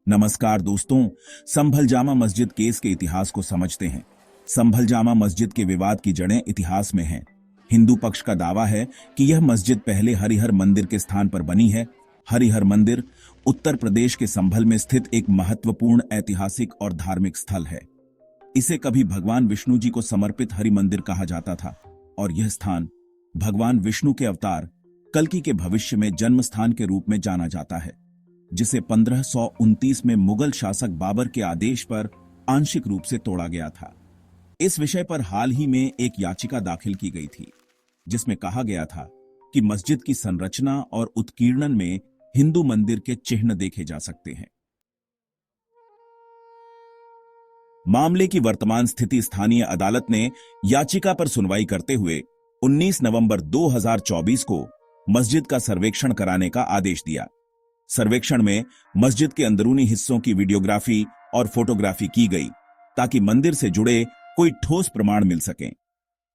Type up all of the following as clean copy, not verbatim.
नमस्कार दोस्तों, संभल जामा मस्जिद केस के इतिहास को समझते हैं। संभल जामा मस्जिद के विवाद की जड़ें इतिहास में हैं। हिंदू पक्ष का दावा है कि यह मस्जिद पहले हरिहर मंदिर के स्थान पर बनी है। हरिहर मंदिर उत्तर प्रदेश के संभल में स्थित एक महत्वपूर्ण ऐतिहासिक और धार्मिक स्थल है। इसे कभी भगवान विष्णु जी को समर्पित हरि मंदिर कहा जाता था और यह स्थान भगवान विष्णु के अवतार कल्कि के भविष्य में जन्म स्थान के रूप में जाना जाता है, जिसे 1529 में मुगल शासक बाबर के आदेश पर आंशिक रूप से तोड़ा गया था। इस विषय पर हाल ही में एक याचिका दाखिल की गई थी, जिसमें कहा गया था कि मस्जिद की संरचना और उत्कीर्णन में हिंदू मंदिर के चिन्ह देखे जा सकते हैं। मामले की वर्तमान स्थिति स्थानीय अदालत ने याचिका पर सुनवाई करते हुए 19 नवंबर 2024 को मस्जिद का सर्वेक्षण कराने का आदेश दिया। सर्वेक्षण में मस्जिद के अंदरूनी हिस्सों की वीडियोग्राफी और फोटोग्राफी की गई ताकि मंदिर से जुड़े कोई ठोस प्रमाण मिल सकें।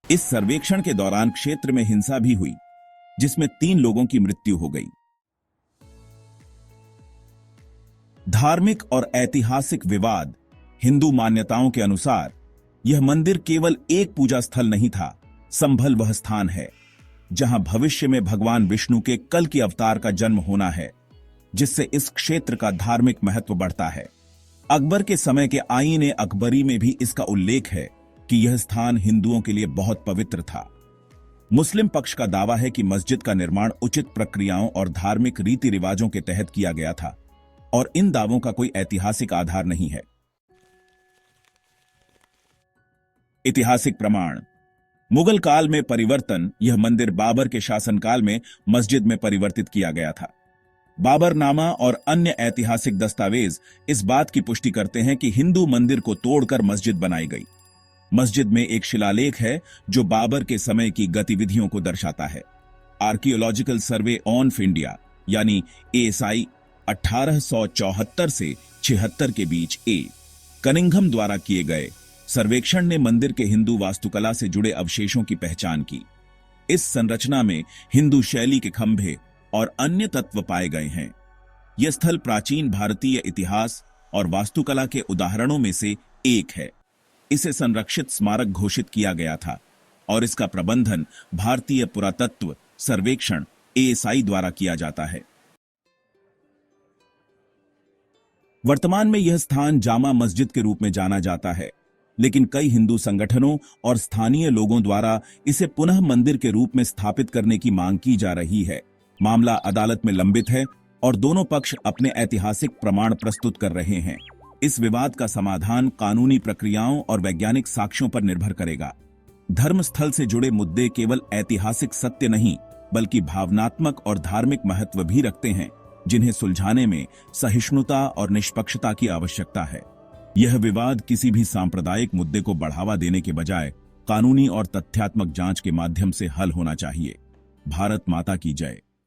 इस सर्वेक्षण के दौरान क्षेत्र में हिंसा भी हुई, जिसमें 3 लोगों की मृत्यु हो गई। धार्मिक और ऐतिहासिक विवाद। हिंदू मान्यताओं के अनुसार यह मंदिर केवल एक पूजा स्थल नहीं था। संभल वह स्थान है जहां भविष्य में भगवान विष्णु के कल्कि अवतार का जन्म होना है, जिससे इस क्षेत्र का धार्मिक महत्व बढ़ता है। अकबर के समय के आईन अकबरी में भी इसका उल्लेख है कि यह स्थान हिंदुओं के लिए बहुत पवित्र था। मुस्लिम पक्ष का दावा है कि मस्जिद का निर्माण उचित प्रक्रियाओं और धार्मिक रीति रिवाजों के तहत किया गया था और इन दावों का कोई ऐतिहासिक आधार नहीं है। ऐतिहासिक प्रमाण। मुगल काल में परिवर्तन। यह मंदिर बाबर के शासनकाल में मस्जिद में परिवर्तित किया गया था। बाबरनामा और अन्य ऐतिहासिक दस्तावेज इस बात की पुष्टि करते हैं कि हिंदू मंदिर को तोड़कर मस्जिद बनाई गई। मस्जिद में एक शिलालेख है जो बाबर के समय की गतिविधियों को दर्शाता है। आर्कियोलॉजिकल सर्वे ऑफ इंडिया यानी ASI 1874 से 76 के बीच कनिंघम द्वारा किए गए सर्वेक्षण ने मंदिर के हिंदू वास्तुकला से जुड़े अवशेषों की पहचान की। इस संरचना में हिंदू शैली के खंभे और अन्य तत्व पाए गए हैं। यह स्थल प्राचीन भारतीय इतिहास और वास्तुकला के उदाहरणों में से एक है। इसे संरक्षित स्मारक घोषित किया गया था और इसका प्रबंधन भारतीय पुरातत्व सर्वेक्षण ASI द्वारा किया जाता है। वर्तमान में यह स्थान जामा मस्जिद के रूप में जाना जाता है, लेकिन कई हिंदू संगठनों और स्थानीय लोगों द्वारा इसे पुनः मंदिर के रूप में स्थापित करने की मांग की जा रही है। मामला अदालत में लंबित है और दोनों पक्ष अपने ऐतिहासिक प्रमाण प्रस्तुत कर रहे हैं। इस विवाद का समाधान कानूनी प्रक्रियाओं और वैज्ञानिक साक्ष्यों पर निर्भर करेगा। धर्मस्थल से जुड़े मुद्दे केवल ऐतिहासिक सत्य नहीं, बल्कि भावनात्मक और धार्मिक महत्व भी रखते हैं, जिन्हें सुलझाने में सहिष्णुता और निष्पक्षता की आवश्यकता है। यह विवाद किसी भी सांप्रदायिक मुद्दे को बढ़ावा देने के बजाय कानूनी और तथ्यात्मक जांच के माध्यम से हल होना चाहिए। भारत माता की जय।